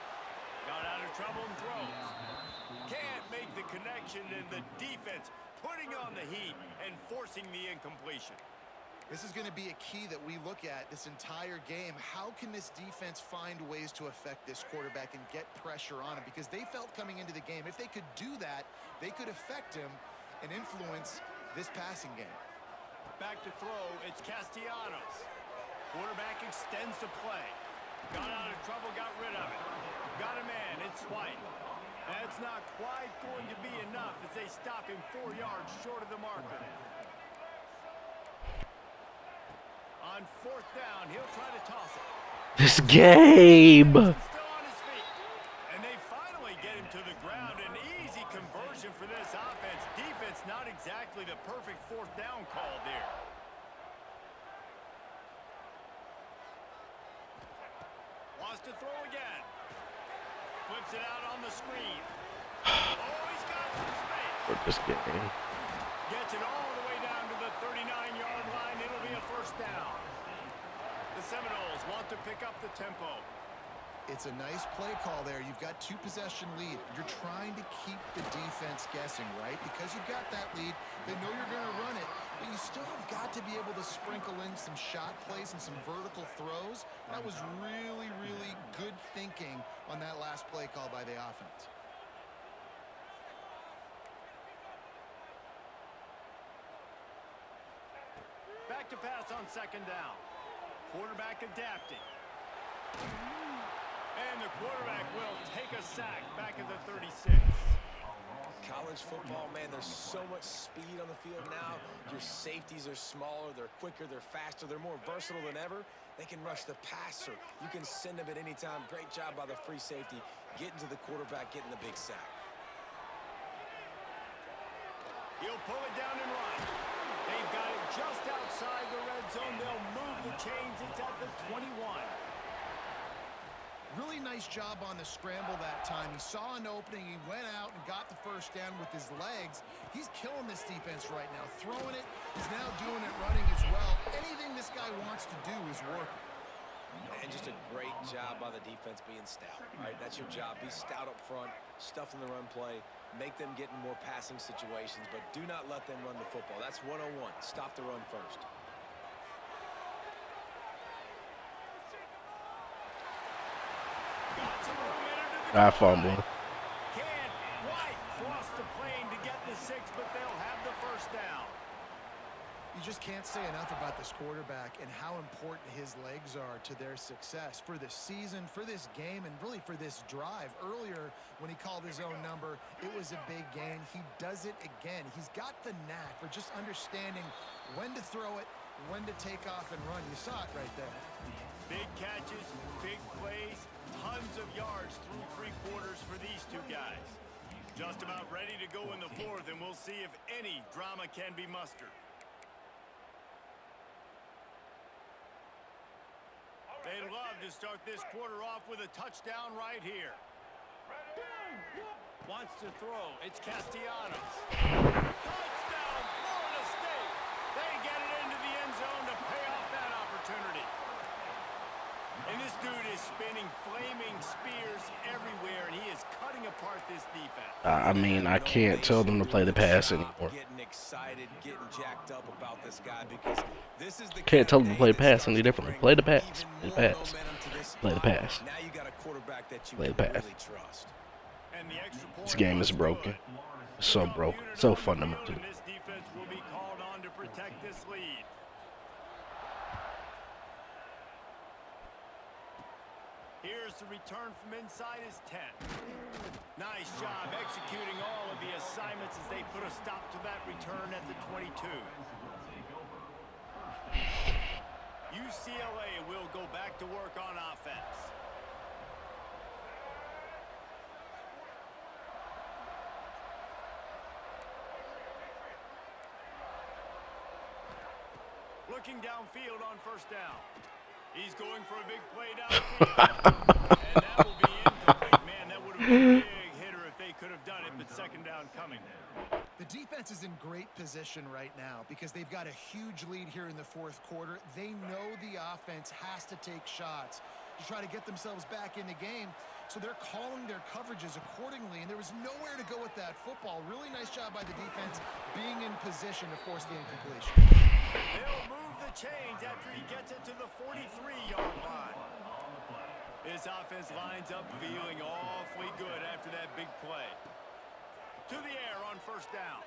Got out of trouble and throws. Can't make the connection, and the defense putting on the heat and forcing the incompletion. This is going to be a key that we look at this entire game. How can this defense find ways to affect this quarterback and get pressure on him? Because they felt coming into the game, if they could do that, they could affect him and influence this passing game. Back to throw, it's Castellanos. Quarterback extends the play. Got out of trouble, got rid of it. Got a man, it's White. That's not quite going to be enough as they stop him 4 yards short of the marker. On fourth down, he'll try to toss it. This game. Still on his feet. And they finally get him to the ground. An easy conversion for this offense. Defense not exactly the perfect fourth down call there. Wants to throw again. Flips it out on the screen. Oh, he's got some space. For this game. Gets it all the way down to the 39-yard line. It'll be a first down. The Seminoles want to pick up the tempo. It's a nice play call there. You've got two-possession lead. You're trying to keep the defense guessing, right? Because you've got that lead, they know you're going to run it, but you still have got to be able to sprinkle in some shot plays and some vertical throws. That was really, really good thinking on that last play call by the offense. Back to pass on second down. Quarterback adapting. And the quarterback will take a sack back at the 36. College football, man, there's so much speed on the field now. Your safeties are smaller, they're quicker, they're faster, they're more versatile than ever. They can rush the passer. You can send them at any time. Great job by the free safety, getting to the quarterback, getting the big sack. He'll pull it down and run. They've got it just outside the red zone. They'll move the chains. It's at the 21. Really nice job on the scramble that time. He saw an opening. He went out and got the first down with his legs. He's killing this defense right now. Throwing it. He's now doing it running as well. Anything this guy wants to do is working. And just a great job by the defense being stout, right? That's your job. Be stout up front, stuff in the run play, make them get in more passing situations, but do not let them run the football. That's 101. Stop the run first. I fumble. Can't quite cross the plane to get the 6, but they'll have the first down. You just can't say enough about this quarterback and how important his legs are to their success for this season, for this game, and really for this drive. Earlier, when he called his own number, it was a big gain. He does it again. He's got the knack for just understanding when to throw it when to take off and run. You saw it right there. Big catches, big plays, tons of yards through three quarters for these two guys. Just about ready to go in the fourth, and we'll see if any drama can be mustered. They'd love to start this quarter off with a touchdown right here. Wants to throw. It's Castellanos. Touchdown, Florida State. They get it into the end zone to pay off that opportunity. And this dude is spinning flaming spears everywhere, and he is cutting apart this defense. I mean, I can't tell them to play the pass anymore. Getting excited, getting jacked up about this guy because this is the Can't tell them to play the pass any differently. Play the pass. Play the pass. Play the pass. Now you got a quarterback that you Play the can pass. really trust. And the extra point This game is broken. It's so broken. So fundamental. This defense will be called on to protect this lead. Here's the return from inside his 10. Nice job executing all of the assignments as they put a stop to that return at the 22. UCLA will go back to work on offense. Looking downfield on first down. He's going for a big play downfield. And that will be incomplete. Man, that would have been a big hitter if they could have done it, but second down coming. The defense is in great position right now because they've got a huge lead here in the fourth quarter. They know the offense has to take shots to try to get themselves back in the game. So they're calling their coverages accordingly, and there was nowhere to go with that football. Really nice job by the defense being in position to force the incompletion. They'll move the chains after he gets it to the 43-yard line. This offense lines up feeling awfully good after that big play. To the air on first down.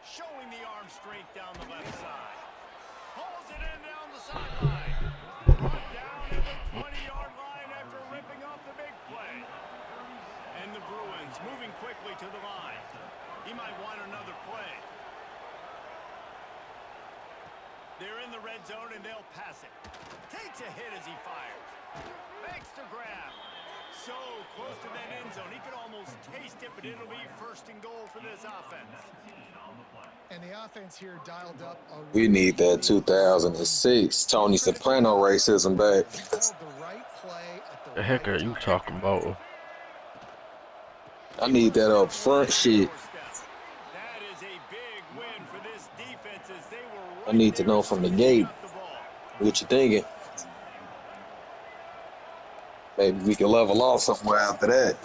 Showing the arm strength down the left side. Pulls it in down the sideline. Brought down at the 20-yard line after ripping off the big play. And the Bruins moving quickly to the line. He might want another play. They're in the red zone and they'll pass it. Takes a hit as he fires. Makes the grab. So close to that end zone. He could almost taste it, but it'll be first and goal for this offense. And the offense here dialed up. We need that 2006 Tony Soprano racism back. The right play at The heck are you talking about? I need that up front shit. That is a big win for this defense as they were I need to know from the gate what you thinking. Maybe we can level off somewhere after that.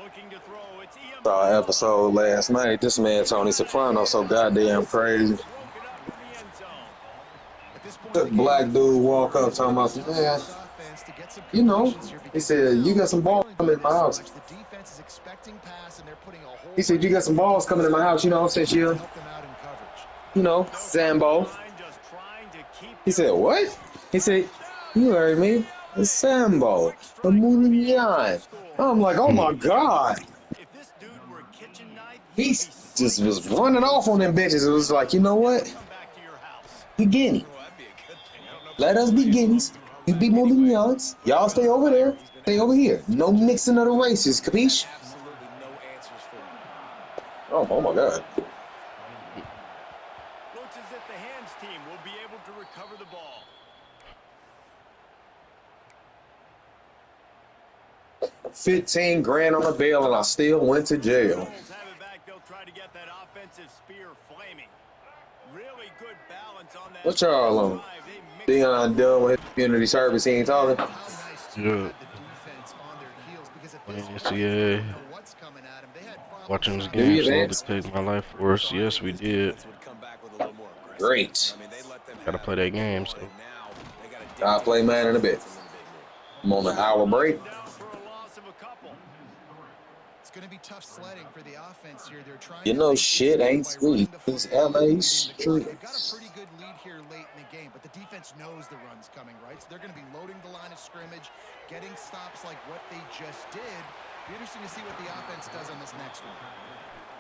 Looking to throw. It's Ian Saw an episode last night. This man Tony Soprano so goddamn crazy. broken up in the end zone. The black dude walk up talking about, man, you know, he said, you got some balls coming in my house. He said, you got some balls coming in my house, you know, since you're, you know, Sambo. Just trying to keep He said, what? He said, you heard me. It's Sambo. The Moulin. I'm like, oh my God. if this dude were a kitchen knife, He just was running off on them bitches. It was like, you know what? come back to your house. We guinea. Let us be guineas. You be Moulignans. Y'all stay over there. Stay over here. No mixing of the races. Capiche? Absolutely no answers for him. Oh my God. Looks as if the hands team will be able to recover the ball. 15 grand on a bail and I still went to jail. Bulls have it back. They'll try to get that offensive spear flaming. Really good balance on that. What y'all on? drive. They mix Dion done with community service. He ain't talking. Yeah. Yeah. Watching this game you slowly advance? take my life force. Yes, we did. Would come back with a little more aggressive. Great. I mean, they let them Gotta have play it that game, so. right now. They gotta I'll play man in a bit. I'm on an hour break. down for a loss of a couple. It's going to be tough sledding for the offense here. They're trying You to know make shit this ain't by sweet. running the These football LA and moving the clock. They've got a streets. pretty good lead here late in the game, but the defense knows the run's coming, right? So they're going to be loading the line of scrimmage, getting stops like what they just did. Be interesting to see what the offense does on this next one.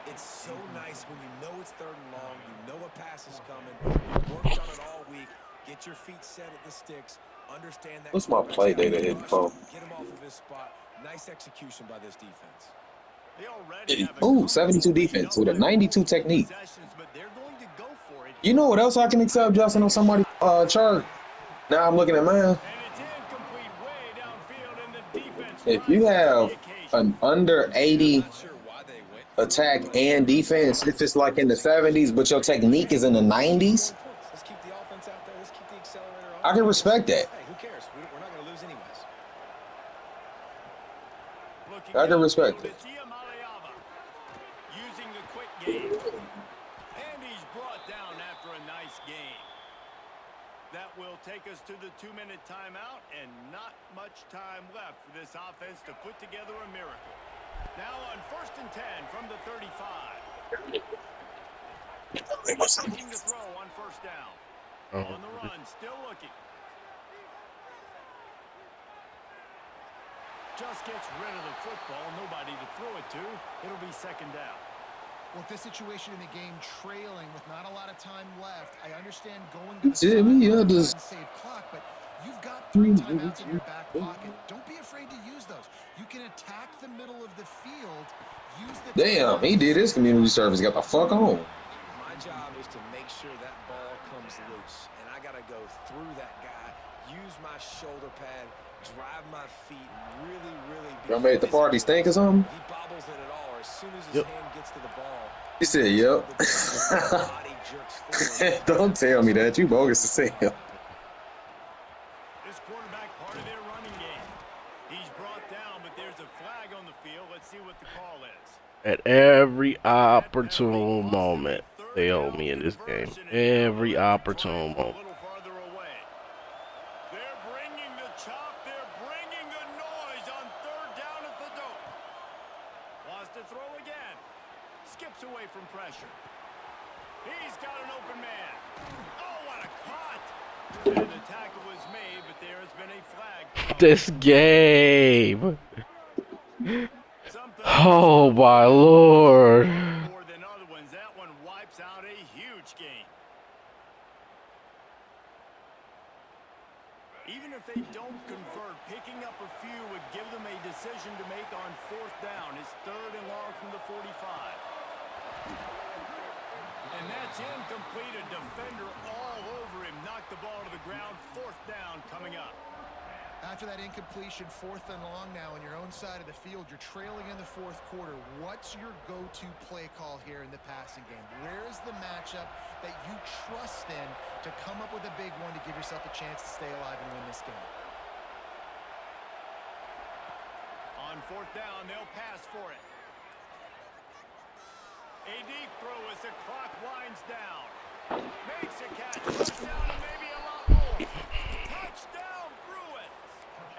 It's so nice when you know it's 3rd and long, you know a pass is coming, you worked on it all week, get your feet set at the sticks, understand that. What's my play data hitting for? Get him off of his spot. Nice execution by this defense. Ooh, 72 defense with a 92 technique. You know what else I can accept, Justin, on somebody's chart? Now I'm looking at mine. If you have an under 80 attack and defense, if it's like in the 70s, but your technique is in the 90s, I can respect that. Hey, who cares? We're not going to lose anyways. I can respect it. Using the quick game. And he's brought down after a nice game. That will take us to the 2-minute timeout, and not much time left for this offense to put together a miracle. Now on 1st and 10 from the 35. Looking to throw on 1st down. On the run, still looking. Just gets rid of the football, nobody to throw it to. It'll be 2nd down. With this situation in the game trailing with not a lot of time left, I understand going to the sideline to save clock, but you've got 3 timeouts in your back pocket. Don't be afraid to use those. You can attack the middle of the field. Use the Damn, he did his community service. Got the fuck on. My job is to make sure that ball comes loose, and I got to go through that guy, use my shoulder pad, drive my feet, and really Y'all made the party stink or something? he bobbles it at all, or as soon as his hand gets to the ball, He said, yep. body jerks forward. Don't tell me that. You bogus to say him. This quarterback part of their running game. He's brought down, but there's a flag on the field. Let's see what the call is. At every opportune moment, they owe me in this game. Every opportune moment. A little farther away. They're bringing the chop. They're bringing the noise on 3rd down at the dope. Wants to throw again. Skips away from pressure. He's got an open man. Oh, what a cut. And the tackle was made, but there has been a flag. This game. Something Oh my lord. more than other ones. That one wipes out a huge game. Even if they don't convert, picking up a few would give them a decision to make on 4th down. It's 3rd and long from the 45. And that's incomplete. A defender all over him. Knocked the ball to the ground. 4th down coming up. After that incompletion, 4th and long now on your own side of the field, you're trailing in the 4th quarter. What's your go-to play call here in the passing game? Where is the matchup that you trust in to come up with a big one to give yourself a chance to stay alive and win this game? On 4th down, they'll pass for it. A deep throw as the clock winds down. Makes a catch. Touchdown and maybe a lot more. Touchdown, Bruins.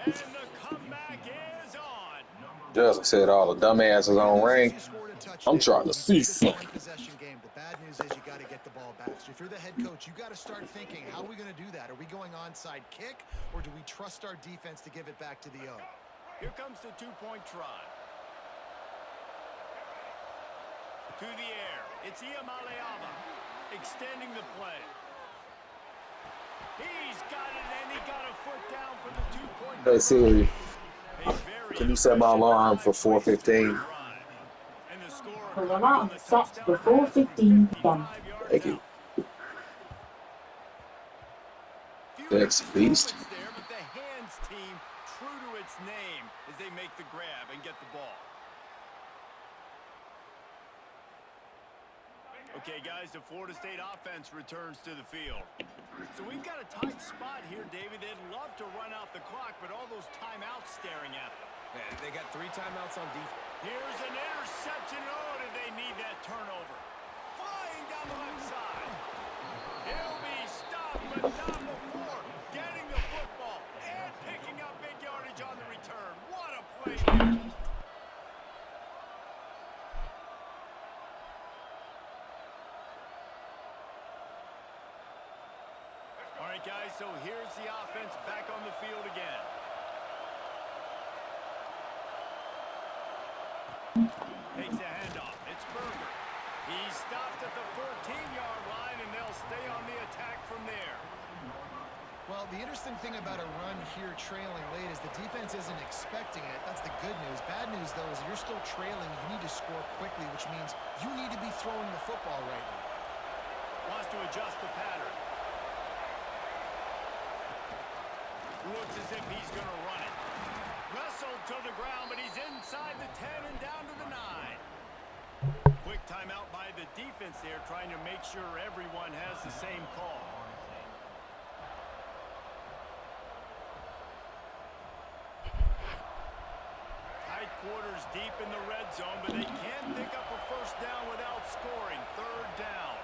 And the comeback is on. Just said all the dumbasses on ring. I'm trying to see something. Possession game. The bad news is you got to get the ball back. So if you're the head coach, you got to start thinking, how are we going to do that? Are we going onside kick, or do we trust our defense to give it back to the O? Here comes the 2-point try. To the air. It's Iamaleava extending the play. He's got it, and he got a foot down for the 2-point. Hey Siri, can you set my alarm for 4:15? The alarm is set for 4:15 p.m. Thank you. Next beast. There, but the hands team true to its name as they make the grab and get the ball. Okay, guys, the Florida State offense returns to the field. So we've got a tight spot here, David. They'd love to run out the clock, but all those timeouts staring at them. Yeah, they got 3 timeouts on defense. Here's an interception. Oh, did they need that turnover? Flying down the left side. He'll be stopped, but not before getting the football and picking up big yardage on the return. What a play there. All right, guys, so here's the offense back on the field again. Takes the handoff. It's Berger. He's stopped at the 14-yard line, and they'll stay on the attack from there. Well, the interesting thing about a run here trailing late is the defense isn't expecting it. That's the good news. Bad news, though, is you're still trailing. You need to score quickly, which means you need to be throwing the football right now. Wants to adjust the pattern. Looks as if he's going to run it. Wrestled to the ground, but he's inside the 10 and down to the 9. Quick timeout by the defense there, trying to make sure everyone has the same call. Tight quarters deep in the red zone, but they can't pick up a first down without scoring. Third down.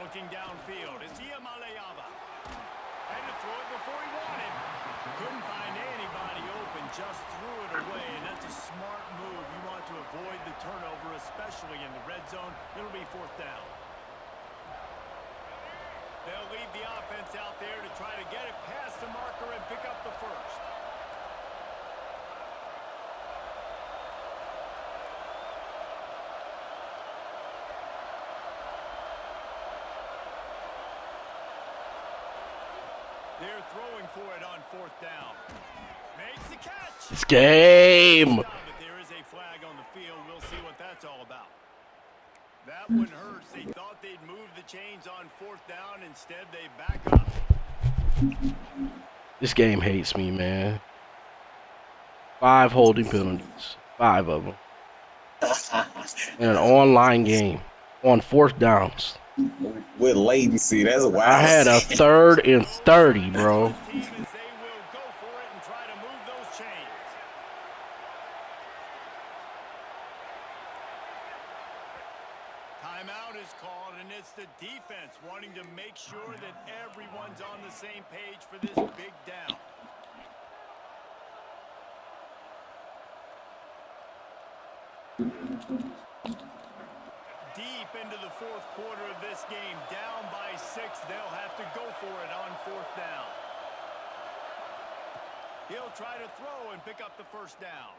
Looking downfield, it's Iamaleava. Had to throw it before he wanted. Couldn't find anybody open, just threw it away, and that's a smart move. You want to avoid the turnover, especially in the red zone. It'll be fourth down. They'll leave the offense out there to try to get it past the marker and pick up the first. They're throwing for it on fourth down. Makes the catch. It's game. But there is a flag on the field. We'll see what that's all about. That one hurts. They thought they'd move the chains on fourth down. Instead, they back up. This game hates me, man. 5 holding penalties. 5 of them. In an online game. On fourth downs. With latency, that's wild. I had a 3rd and 30, bro. Team as they will go for it and try to move those chains. Timeout is called, and it's the defense wanting to make sure that everyone's on the same page for this big down. Deep into the fourth quarter of this game, down by 6, they'll have to go for it on fourth down. He'll try to throw and pick up the first down.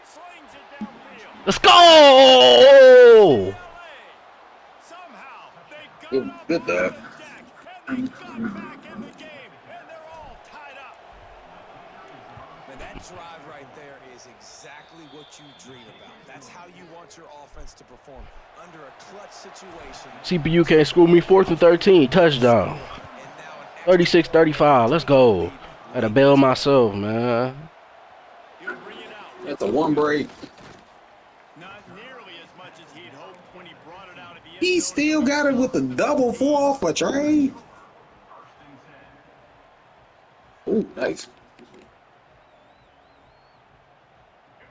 Slings it downfield. Let's go! Somehow they got Good- up good on dog. the deck, and they got back in the game, and they're all tied up. Man, that drive right there is exactly what you dream about. That's how you want your offense to perform under a clutch situation. CPU can't screw me. 4th and 13. Touchdown. 36-35. Let's go. I had to bail myself, man. He'll bring it out. That's a one break. Not nearly as much as he'd hoped when he brought it out at the end He zone. still got it with the double 4 off a trade. Ooh, nice.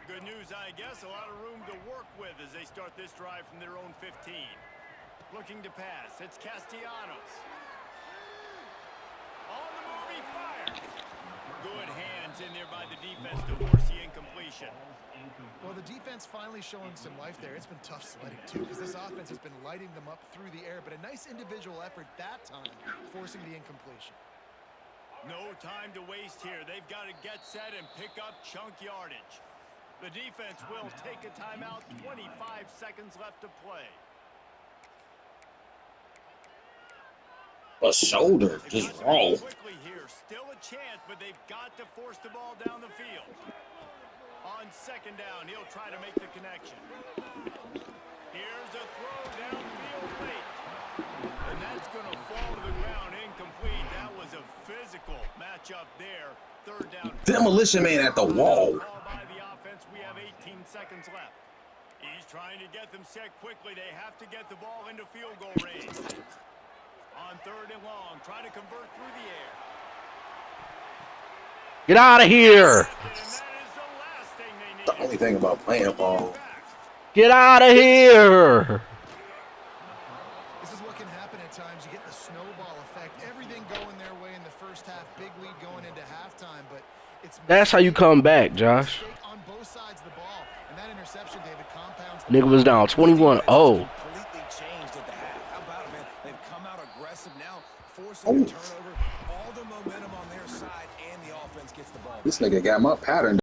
Good news, I guess. A lot of room to work with as they start this drive from their own 15. Looking to pass. It's Castellanos. On the move, he fires. Good hands in there by the defense to force the incompletion. Well, the defense finally showing some life there. It's been tough sledding, too, because this offense has been lighting them up through the air, but a nice individual effort that time, forcing the incompletion. No time to waste here. They've got to get set and pick up chunk yardage. The defense will take a timeout. 25 seconds left to play. A shoulder, just raw. Quickly here. Still a chance, but they've got to force the ball down the field. On second down, he'll try to make the connection. Here's a throw downfield late. And that's going to fall to the ground incomplete. That was a physical matchup there. Third down. Demolition Man at the wall. Ball by the offense. We have 18 seconds left. He's trying to get them set quickly. They have to get the ball into field goal range. On third and long, trying to convert through the air. Get out of here. And that is the last thing they need. The only thing about playing ball. Get out of here. This is what can happen at times. You get the snowball effect. Everything going their way in the first half. Big lead going into halftime, but it's That's how you come back, Josh. mistake on both sides of the ball. And that interception, David, compounds the Nigga was down 21-0. Completely changed at the half. How about it, man? They've come out aggressive now, forcing a turnover. All the momentum on This nigga got my pattern.